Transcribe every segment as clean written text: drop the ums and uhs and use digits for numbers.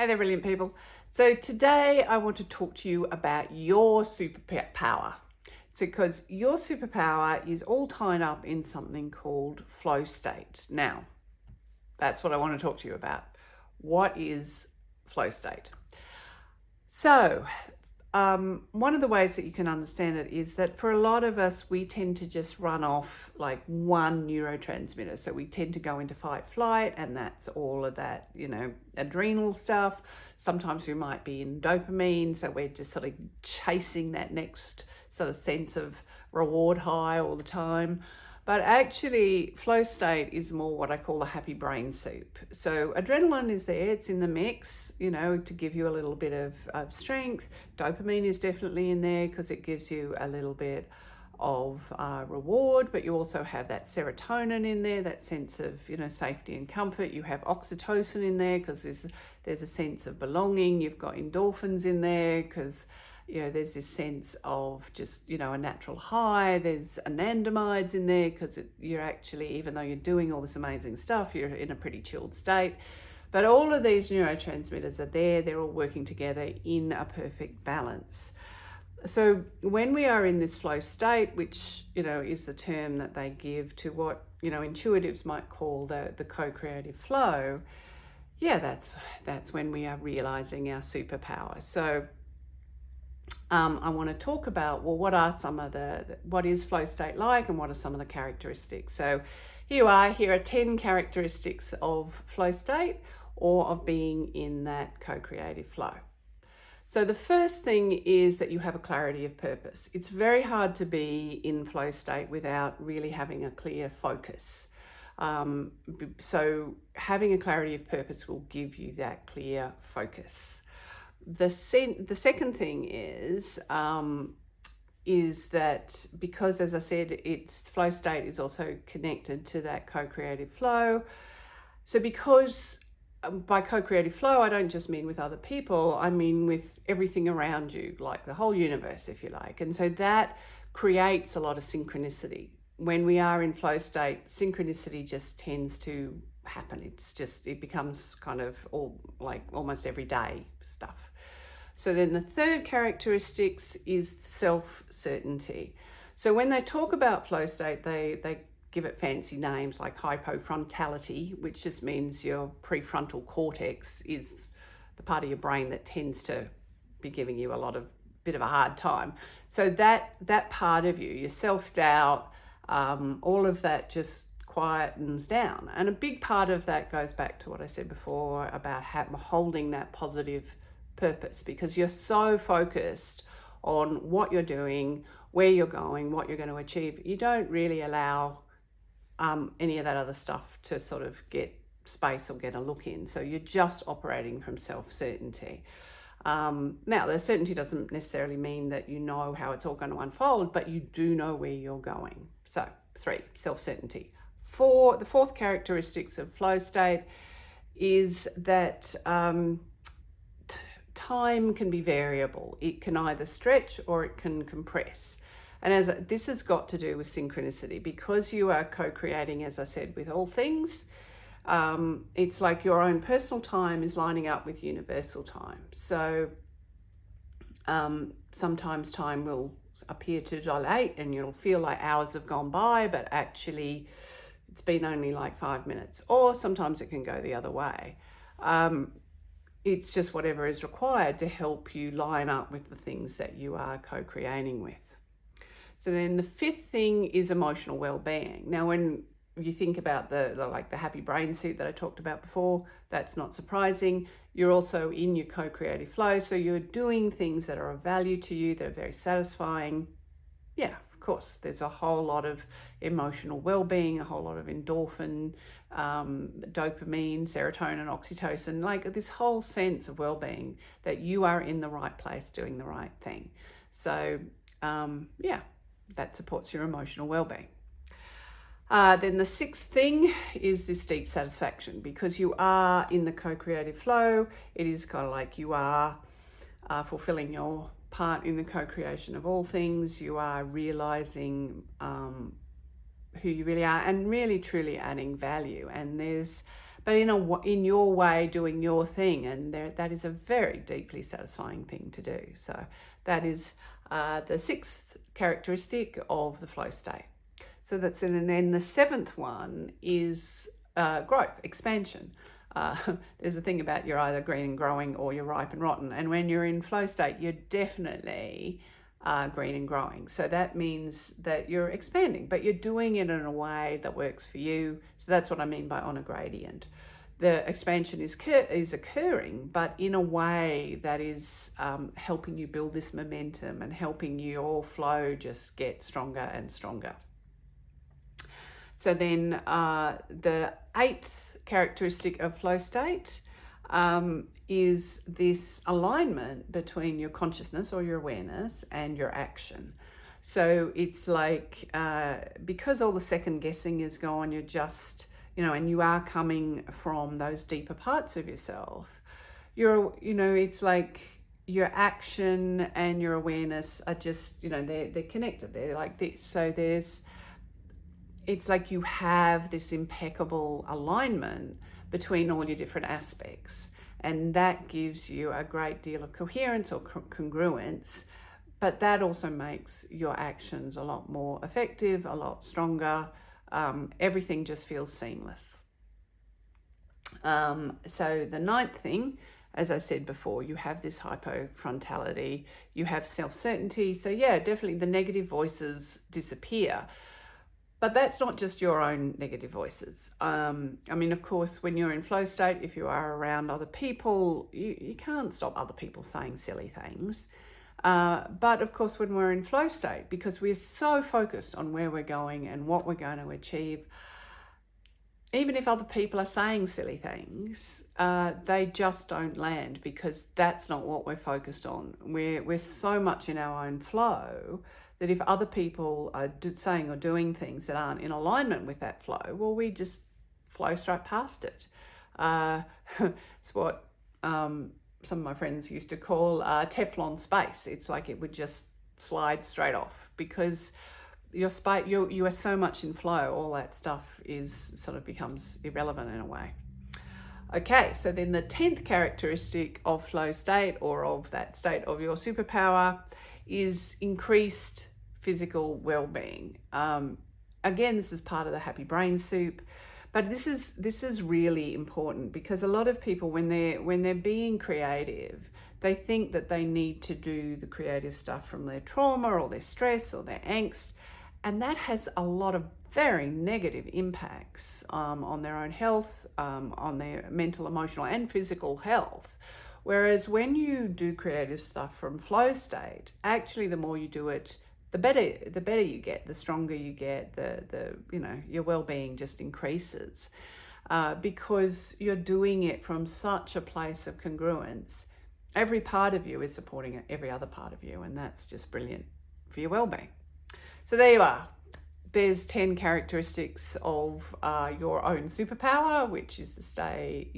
Hey there, brilliant people. So today I want to talk to you about your superpower. So because your superpower is all tied up in something called flow state. Now, that's what I want to talk to you about. What is flow state? So, one of the ways that you can understand it is that for a lot of us, we tend to just run off like one neurotransmitter. So we tend to go into fight flight, and that's all of that, adrenal stuff. Sometimes we might be in dopamine. So we're just sort of chasing that next sort of sense of reward high all the time. But actually, flow state is more what I call a happy brain soup. So adrenaline is there, it's in the mix, to give you a little bit of strength. Dopamine is definitely in there because it gives you a little bit of reward, but you also have that serotonin in there, that sense of, safety and comfort. You have oxytocin in there because there's a sense of belonging. You've got endorphins in there because there's this sense of just, a natural high. There's anandamides in there because you're actually, even though you're doing all this amazing stuff, you're in a pretty chilled state. But all of these neurotransmitters are there. They're all working together in a perfect balance. So when we are in this flow state, which, is the term that they give to what, intuitives might call the co-creative flow, that's when we are realizing our superpower. So I want to talk about, what are what is flow state like and what are some of the characteristics? So here are 10 characteristics of flow state or of being in that co-creative flow. So the first thing is that you have a clarity of purpose. It's very hard to be in flow state without really having a clear focus. So having a clarity of purpose will give you that clear focus. The second thing is that because, as I said, its flow state is also connected to that co-creative flow. So because by co-creative flow, I don't just mean with other people, I mean with everything around you, like the whole universe, if you like. And so that creates a lot of synchronicity. When we are in flow state, synchronicity just tends to happen. It becomes kind of almost everyday stuff. So then the third characteristics is self-certainty. So when they talk about flow state, they give it fancy names like hypofrontality, which just means your prefrontal cortex is the part of your brain that tends to be giving you bit of a hard time. So that part of you, your self-doubt, all of that just quietens down. And a big part of that goes back to what I said before about holding that positive purpose, because you're so focused on what you're doing, where you're going, what you're going to achieve. You don't really allow any of that other stuff to sort of get space or get a look in. So you're just operating from self-certainty. Now, the certainty doesn't necessarily mean that you know how it's all going to unfold, but you do know where you're going. So 3, self-certainty. 4, the fourth characteristics of flow state is that time can be variable. It can either stretch or it can compress. And this has got to do with synchronicity, because you are co-creating, as I said, with all things. It's like your own personal time is lining up with universal time. So sometimes time will appear to dilate and you'll feel like hours have gone by, but actually it's been only like 5 minutes. Or sometimes it can go the other way. It's just whatever is required to help you line up with the things that you are co-creating with. So then the 5th thing is emotional well-being. Now, when you think about the happy brain suit that I talked about before, that's not surprising. You're also in your co-creative flow. So you're doing things that are of value to you, that are very satisfying. Yeah, of course, there's a whole lot of emotional well-being, a whole lot of endorphin, dopamine, serotonin, oxytocin, like this whole sense of well-being that you are in the right place doing the right thing. So that supports your emotional well-being. Then the 6th thing is this deep satisfaction, because you are in the co-creative flow. It is kind of like you are fulfilling your part in the co-creation of all things. You are realizing who you really are and really truly adding value. And there's but in your way, doing your thing, and that is a very deeply satisfying thing to do. So that is the sixth characteristic of the flow state. So that's and then the seventh one is growth, expansion. There's a thing about you're either green and growing or you're ripe and rotten, and when you're in flow state, you're definitely green and growing. So that means that you're expanding, but you're doing it in a way that works for you. So that's what I mean by on a gradient. The expansion is occurring, but in a way that is helping you build this momentum and helping your flow just get stronger and stronger. So then the eighth characteristic of flow state is this alignment between your consciousness or your awareness and your action. So it's like because all the second guessing is gone, you're just, and you are coming from those deeper parts of yourself. It's like your action and your awareness are just, they're connected. They're like this. So it's like you have this impeccable alignment between all your different aspects, and that gives you a great deal of coherence or congruence, but that also makes your actions a lot more effective, a lot stronger. Everything just feels seamless. So the ninth thing, as I said before, you have this hypofrontality, you have self-certainty. So yeah, definitely the negative voices disappear. But that's not just your own negative voices. Of course, when you're in flow state, if you are around other people, you can't stop other people saying silly things. But of course, when we're in flow state, because we're so focused on where we're going and what we're going to achieve, even if other people are saying silly things, they just don't land, because that's not what we're focused on. We're so much in our own flow that if other people are saying or doing things that aren't in alignment with that flow, well, we just flow straight past it. It's what some of my friends used to call Teflon space. It's like it would just slide straight off, because your space, you are so much in flow, all that stuff becomes irrelevant in a way. Okay, so then the 10th characteristic of flow state, or of that state of your superpower, is increased physical well-being. Again, this is part of the happy brain soup, but this is really important, because a lot of people, when they're being creative, they think that they need to do the creative stuff from their trauma or their stress or their angst, and that has a lot of very negative impacts on their own health, on their mental, emotional, and physical health. Whereas when you do creative stuff from flow state, actually the more you do it, the better you get, the stronger you get, your well-being just increases, because you're doing it from such a place of congruence. Every part of you is supporting every other part of you, and that's just brilliant for your well-being. So there you are. There's 10 characteristics of your own superpower, which is to stay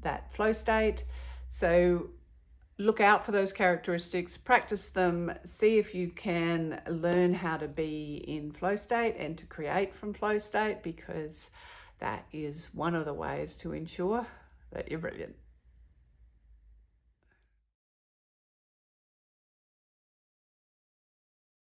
that flow state. So look out for those characteristics, practice them, see if you can learn how to be in flow state and to create from flow state, because that is one of the ways to ensure that you're brilliant.